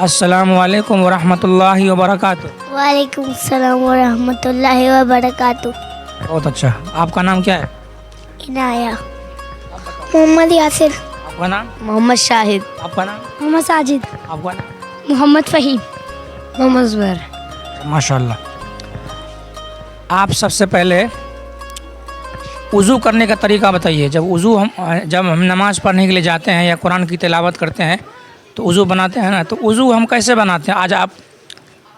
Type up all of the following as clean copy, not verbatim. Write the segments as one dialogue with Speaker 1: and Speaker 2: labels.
Speaker 1: السلام علیکم ورحمۃ اللہ وبرکاتہ.
Speaker 2: وعلیکم السلام ورحمۃ اللہ وبرکاتہ.
Speaker 1: بہت اچھا. آپ کا نام کیا ہے؟
Speaker 2: عنایہ. محمد یاسر.
Speaker 1: آپ کا نام؟
Speaker 2: محمد شاہد.
Speaker 1: آپ کا نام؟
Speaker 2: محمد ساجد.
Speaker 1: آپ کا نام؟
Speaker 2: محمد فہیم. محمد زبیر.
Speaker 1: ماشاء اللہ. آپ سب سے پہلے وضو کرنے کا طریقہ بتائیے. جب ہم نماز پڑھنے کے لیے جاتے ہیں یا قرآن کی تلاوت کرتے ہیں تو وضو بناتے ہیں نا, تو وضو ہم کیسے بناتے ہیں؟ آج آپ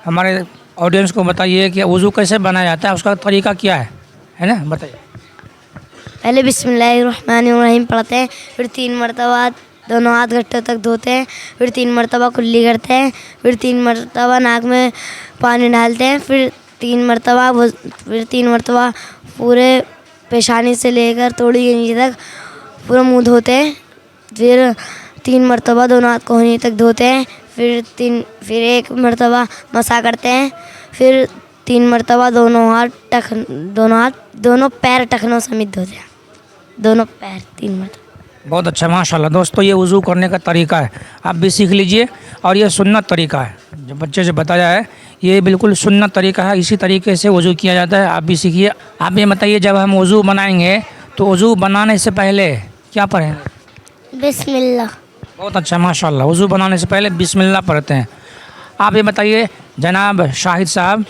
Speaker 1: ہمارے آڈینس کو بتائیے کہ وضو کیسے بنایا جاتا ہے, اس کا طریقہ کیا ہے نا, بتائیے.
Speaker 2: پہلے بسم اللہ الرحمن الرحیم پڑھتے ہیں, پھر 3 مرتبہ دونوں ہاتھ گھٹوں تک دھوتے ہیں, پھر 3 مرتبہ کلی کرتے ہیں, پھر 3 مرتبہ ناک میں پانی ڈالتے ہیں, پھر 3 مرتبہ پورے پیشانی سے لے کر توڑی کے نیچے تک پورا منہ دھوتے ہیں, پھر 3 مرتبہ دونوں ہاتھ کوہنی تک دھوتے ہیں, پھر 1 مرتبہ مسح کرتے ہیں, پھر 3 مرتبہ دونوں پیر ٹخنوں سمیت دھوتے ہیں, دونوں پیر 3 مرتبہ.
Speaker 1: بہت اچھا. ماشاء اللہ. دوستو یہ وضو کرنے کا طریقہ ہے, آپ بھی سیکھ لیجئے. اور یہ سنت طریقہ ہے جو بچے سے بتایا ہے, یہ بالکل سنت طریقہ ہے. اسی طریقے سے وضو کیا جاتا ہے, آپ بھی سیکھیے. آپ یہ بتائیے جب ہم وضو بنائیں گے تو وضو بنانے سے پہلے کیا پڑھیں گے؟
Speaker 2: بسم اللہ.
Speaker 1: بہت اچھا. ماشاء اللہ. وضو بنانے سے پہلے بسم اللہ پڑھتے ہیں. آپ یہ بتائیے جناب شاہد صاحب,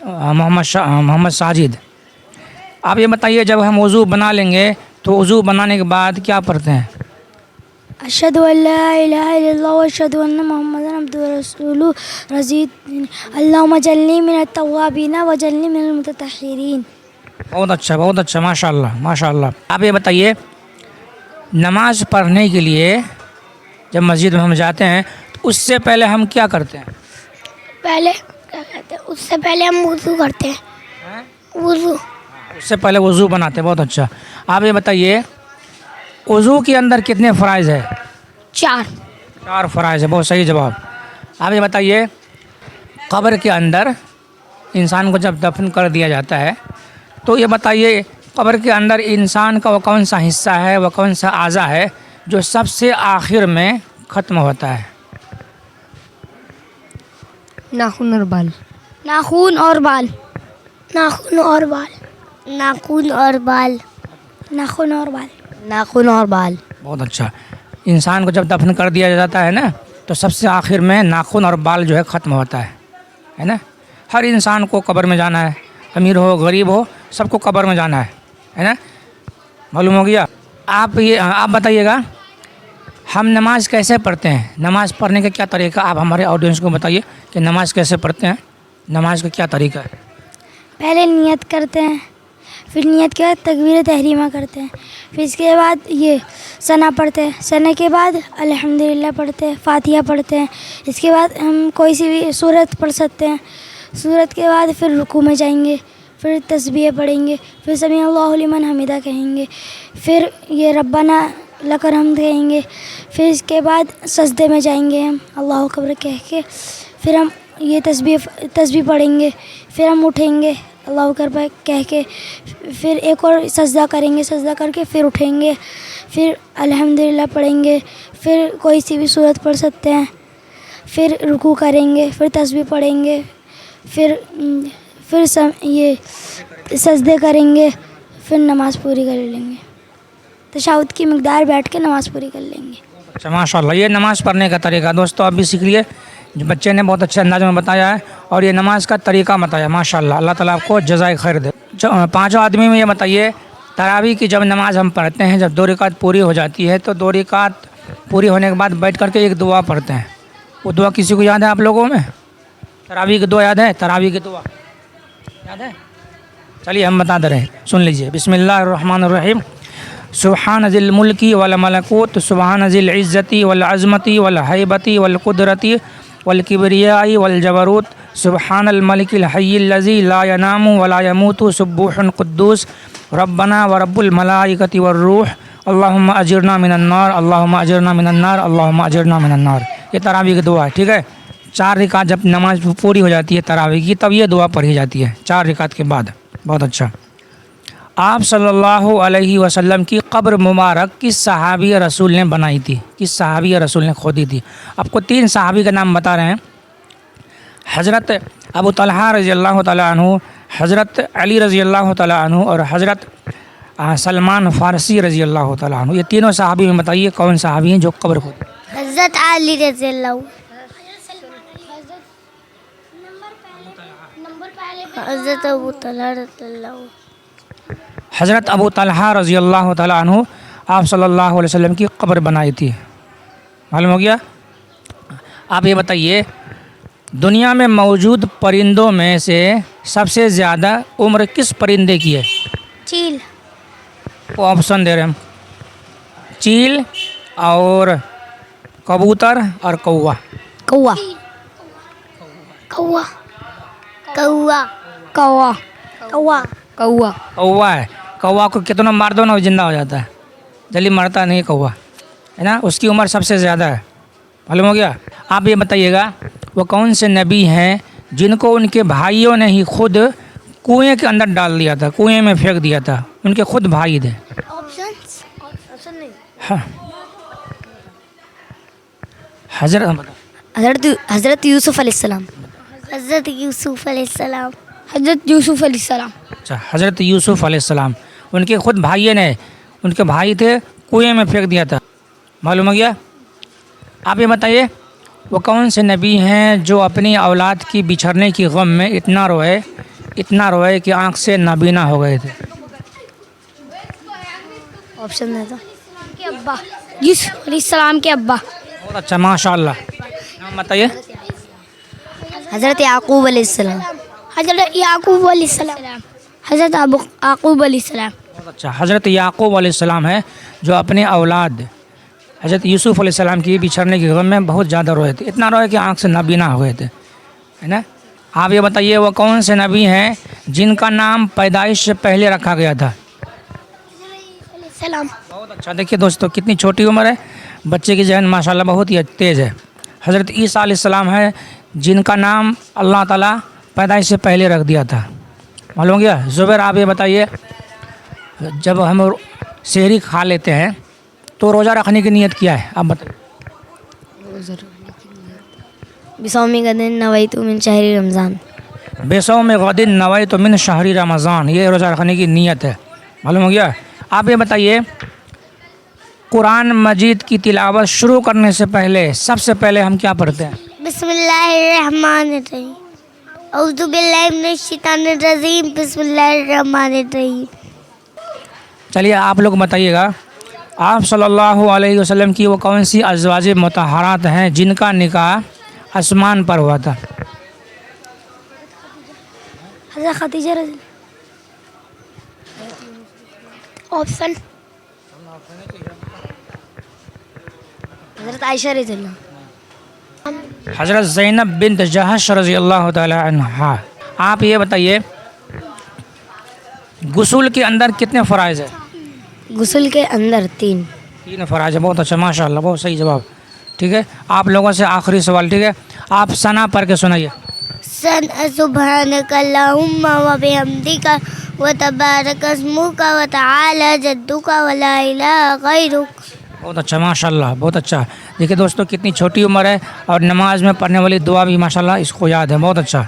Speaker 1: محمد ساجد, آپ یہ بتائیے جب ہم وضو بنا لیں گے تو وضو بنانے کے بعد کیا پڑھتے ہیں؟
Speaker 2: اشہد ان لا الہ الا اللہ واشہد ان محمد عبدہ ورسولہ رضیت اللہم اجعلنی من التوابین واجعلنی من المتطہرین.
Speaker 1: بہت اچھا, بہت اچھا. ماشاء اللہ, ماشاء اللہ. آپ یہ بتائیے نماز پڑھنے کے لیے جب مسجد میں ہم جاتے ہیں تو اس سے پہلے ہم کیا کرتے ہیں؟
Speaker 2: پہلے کیا کہتے ہیں, اس سے پہلے ہم وضو کرتے ہیں. وضو
Speaker 1: اس سے پہلے وضو بناتے ہیں. بہت اچھا. آپ یہ بتائیے وضو کے اندر کتنے فرائض ہے؟ 4 فرائض ہے. بہت صحیح جواب. آپ یہ بتائیے قبر کے اندر انسان کو جب دفن کر دیا جاتا ہے تو یہ بتائیے قبر کے اندر انسان کا وہ کون سا حصہ ہے, وہ کون سا اعضا ہے جو سب سے آخر میں ختم ہوتا ہے؟
Speaker 2: ناخن اور بال. ناخن اور بال. ناخن اور بال. ناخن اور بال. ناخن اور بال. ناخن اور بال.
Speaker 1: بہت اچھا. انسان کو جب دفن کر دیا جاتا ہے نا تو سب سے آخر میں ناخن اور بال جو ہے ختم ہوتا ہے نا. ہر انسان کو قبر میں جانا ہے, امیر ہو غریب ہو سب کو قبر میں جانا ہے نا. معلوم ہو گیا. آپ بتائیے گا ہم نماز کیسے پڑھتے ہیں؟ نماز پڑھنے کا کیا طریقہ, آپ ہمارے آڈینس کو بتائیے کہ نماز کیسے پڑھتے ہیں, نماز کا کیا طریقہ ہے؟
Speaker 2: پہلے نیت کرتے ہیں, پھر نیت کے بعد تکبیر تحریمہ کرتے ہیں, پھر اس کے بعد یہ ثنا پڑھتے ہیں, ثنا کے بعد الحمدللہ پڑھتے ہیں, فاتحہ پڑھتے ہیں. اس کے بعد ہم کوئی سی بھی سورت پڑھ سکتے ہیں. سورت کے بعد پھر رکوع میں جائیں گے, پھر تسبیح پڑھیں گے, پھر سمیع اللہ لمن حمیدہ کہیں گے, پھر یہ ربنا لک الحمد کہیں گے, پھر اس کے بعد سجدے میں جائیں گے ہم اللہ اکبر کہہ کے, پھر ہم یہ تسبیح پڑھیں گے, پھر ہم اٹھیں گے اللہ اکبر کہہ کے, پھر ایک اور سجدہ کریں گے, سجدہ کر کے پھر اٹھیں گے, پھر الحمدللہ پڑھیں گے, پھر کوئی سی بھی سورت پڑھ سکتے ہیں, پھر رکوع کریں گے, پھر تسبیح پڑھیں گے, پھر یہ سجدے کریں گے, پھر نماز پوری کر لیں گے. تشہد کی مقدار بیٹھ کے نماز پوری کر لیں گے.
Speaker 1: اچھا. ماشاء اللہ. یہ نماز پڑھنے کا طریقہ دوستو آپ بھی سیکھ لیے. بچے نے بہت اچھے انداز میں بتایا ہے اور یہ نماز کا طریقہ بتایا. ماشاء اللہ. اللہ تعالیٰ آپ کو جزائے خیر دے. 5 آدمی میں یہ بتائیے تراویح کی جب نماز ہم پڑھتے ہیں, جب 2 رکعت پوری ہو جاتی ہے تو 2 رکعت پوری ہونے کے بعد بیٹھ کر کے ایک دعا پڑھتے ہیں. وہ دعا کسی کو یاد ہے آپ لوگوں میں؟ تراویح کی دعا یاد ہے؟ تراویح کی دعا یاد ہے؟ چلیے ہم بتا دے رہے ہیں, سن لیجئے. بسم اللہ الرحمن الرحیم. سبحان ذی الملک والملکوت سبحان ذی العزت والعظمت والہیبت والقدرت والکبریاء والجبروت سبحان الملک الحی الذی لا ینام ولا یموت سبوح قدوس ربنا ورب الملائکۃ والروح اللہم اجرنا من النار اللہم اجرنا من النار اللہم اجرنا من النار. یہ تراویح کی دعا ہے. ٹھیک ہے. 4 رکعت جب نماز پوری ہو جاتی ہے تراویح کی تب یہ دعا پڑھی جاتی ہے 4 رکعت کے بعد. بہت اچھا. آپ صلی اللہ علیہ وسلم کی قبر مبارک کس صحابی رسول نے بنائی تھی؟ کس صحابی رسول نے کھودی تھی؟ آپ کو 3 صحابی کا نام بتا رہے ہیں، حضرت ابو طلحہ رضی اللہ تعالیٰ عنہ، حضرت علی رضی اللہ تعالیٰ عنہ اور حضرت سلمان فارسی رضی اللہ تعالیٰ عنہ۔ یہ تینوں صحابی میں بتائیے کون صحابی ہیں جو قبر کھودے؟
Speaker 2: حضرت علی رضی اللہ، حضرت ابو طلحہ رضی اللہ،
Speaker 1: حضرت ابو طلحہ رضی اللہ تعالیٰ عنہ آپ صلی اللہ علیہ وسلم کی قبر بنائی تھی، معلوم ہو گیا؟ آپ یہ بتائیے دنیا میں موجود پرندوں میں سے سب سے زیادہ عمر کس پرندے کی ہے؟
Speaker 2: چیل،
Speaker 1: وہ آپشن دے رہے ہیں ہم، چیل اور کبوتر اور کوا۔
Speaker 2: کوا، کوا، کوا، کوا، کوا، کوا،
Speaker 1: کوا ہے، کوا کو کتنا مار دو نا وہ زندہ ہو جاتا ہے، جلدی مرتا نہیں کوا ہے نا، اس کی عمر سب سے زیادہ ہے، معلوم ہو گیا؟ آپ یہ بتائیے گا وہ کون سے نبی ہیں جن کو ان کے بھائیوں نے ہی خود کنویں کے اندر ڈال دیا تھا، کنویں میں پھینک دیا تھا، ان کے خود بھائی تھے؟ ہاں،
Speaker 2: حضرت یوسف علیہ السلام، حضرت یوسف علیہ السلام، حضرت یوسف علیہ السلام،
Speaker 1: اچھا، حضرت یوسف علیہ السلام، ان کے خود بھائی نے، ان کے بھائی تھے، کنویں میں پھینک دیا تھا، معلوم ہو گیا؟ آپ یہ بتائیے وہ کون سے نبی ہیں جو اپنی اولاد کی بچھڑنے کی غم میں اتنا روئے کہ آنکھ سے نابینا ہو گئے تھے؟
Speaker 2: آپشن ہے تو کے ابا، یوسف علیہ السلام کے ابا،
Speaker 1: بہت اچھا، ماشاء اللہ، نام بتائیے۔
Speaker 2: حضرت یعقوب علیہ السلام، حضرت یعقوب علیہ السلام، حضرت یعقوب علیہ السلام،
Speaker 1: بہت اچھا، حضرت یعقوب علیہ السلام ہے جو اپنے اولاد حضرت یوسف علیہ السلام کی بچھڑنے کی غم میں بہت زیادہ روئے تھے، اتنا روئے کہ آنکھ سے نابینا ہو گئے تھے، ہے نا؟ آپ یہ بتائیے وہ کون سے نبی ہیں جن کا نام پیدائش سے پہلے رکھا گیا تھا؟
Speaker 2: سلام،
Speaker 1: بہت اچھا، دیکھیے دوستو کتنی چھوٹی عمر ہے، بچے کی ذہن ماشاءاللہ بہت ہی تیز ہے۔ حضرت عیسیٰ علیہ السلام ہے جن کا نام اللہ تعالیٰ پیدائش سے پہلے رکھ دیا تھا، معلوم گیا؟ زبیر آپ یہ بتائیے جب ہم سحری کھا لیتے ہیں تو روزہ رکھنے کی نیت کیا ہے؟ آپ بتائیے۔
Speaker 2: بصوم غد نویت من شہر رمضان،
Speaker 1: بیسوم غد نویت من شہر رمضان، یہ روزہ رکھنے کی نیت ہے، معلوم ہو گیا؟ آپ یہ بتائیے قرآن مجید کی تلاوت شروع کرنے سے پہلے سب سے پہلے ہم کیا پڑھتے ہیں؟
Speaker 2: بسم اللہ الرحمن الرحیم، اعوذ باللہ من الشیطان الرجیم، بسم اللہ الرحمن الرحیم۔
Speaker 1: چلیے آپ لوگ بتائیے گا آپ صلی اللہ علیہ وسلم کی وہ کون سی ازواج مطہرات ہیں جن کا نکاح آسمان پر ہوا تھا؟
Speaker 2: حضرت خدیجہ رضی آپشن، حضرت عائشہ رضی اللہ،
Speaker 1: حضرت زینب بنت جہش رضی اللہ تعالی عنہا۔ آپ یہ بتائیے غسل کے اندر کتنے فرائض ہیں؟
Speaker 2: غسل کے اندر 3
Speaker 1: فرائض ہے، بہت اچھا، ماشاء اللہ، بہت صحیح جواب، ٹھیک ہے؟ آپ لوگوں سے آخری سوال، ٹھیک ہے؟ آپ ثنا پڑھ کے سنائیے۔
Speaker 2: سبحانک اللہم و بحمدک و تبارک اسمک و تعالی جدک و لا الہ غیرک۔
Speaker 1: بہت اچھا، ماشاء اللہ، بہت اچھا۔ دیکھیے دوستو کتنی چھوٹی عمر ہے اور نماز میں پڑھنے والی دعا بھی ماشاء اللہ اس کو یاد ہے، بہت اچھا،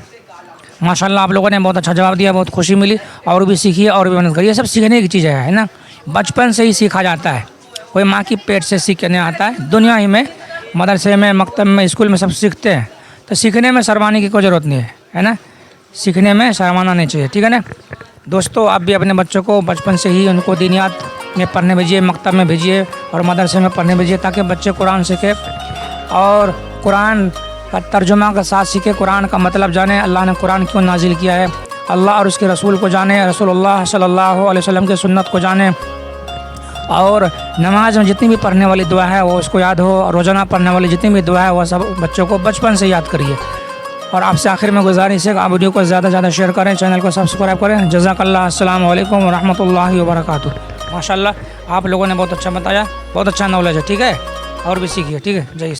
Speaker 1: ماشاء اللہ، آپ لوگوں نے بہت اچھا جواب دیا، بہت خوشی ملی، اور بھی سیکھیے اور بھی محنت کریے، یہ سب سیکھنے کی چیزیں ہے نا، بچپن سے ہی سیکھا جاتا ہے، کوئی ماں کی پیٹ سے سیکھنے آتا ہے، دنیا ہی میں مدرسے میں، مکتب میں، اسکول میں سب سیکھتے ہیں، تو سیکھنے میں شرمانے کی کوئی ضرورت نہیں ہے نا، سیکھنے میں شرمانا نہیں چاہیے، ٹھیک ہے نا دوستو؟ آپ بھی اپنے بچوں کو بچپن سے ہی ان کو دینیات میں پڑھنے بھیجیے، مکتب میں بھیجیے اور مدرسے میں پڑھنے بھیجیے، تاکہ بچے قرآن سیکھے اور قرآن کا ترجمہ کا ساتھ سیکھے، قرآن کا مطلب جانے، اللہ نے قرآن کیوں نازل کیا ہے، اللہ اور اس کے رسول کو جانے، رسول اللہ صلی اللہ علیہ وسلم کے سنت کو جانے، اور نماز میں جتنی بھی پڑھنے والی دعا ہے وہ اس کو یاد ہو، اور روزانہ پڑھنے والی جتنی بھی دعا ہے وہ سب بچوں کو بچپن سے یاد کریے۔ اور آپ سے آخر میں گزارش ہے کہ آپ ویڈیو کو زیادہ سے زیادہ شیئر کریں، چینل کو سبسکرائب کریں۔ جزاک اللہ، السلام علیکم ورحمۃ اللہ وبرکاتہ۔ ماشاء اللہ آپ لوگوں نے بہت اچھا بتایا، بہت اچھا نالج ہے، ٹھیک ہے؟ اور بھی سیکھیے، ٹھیک ہے؟ جی۔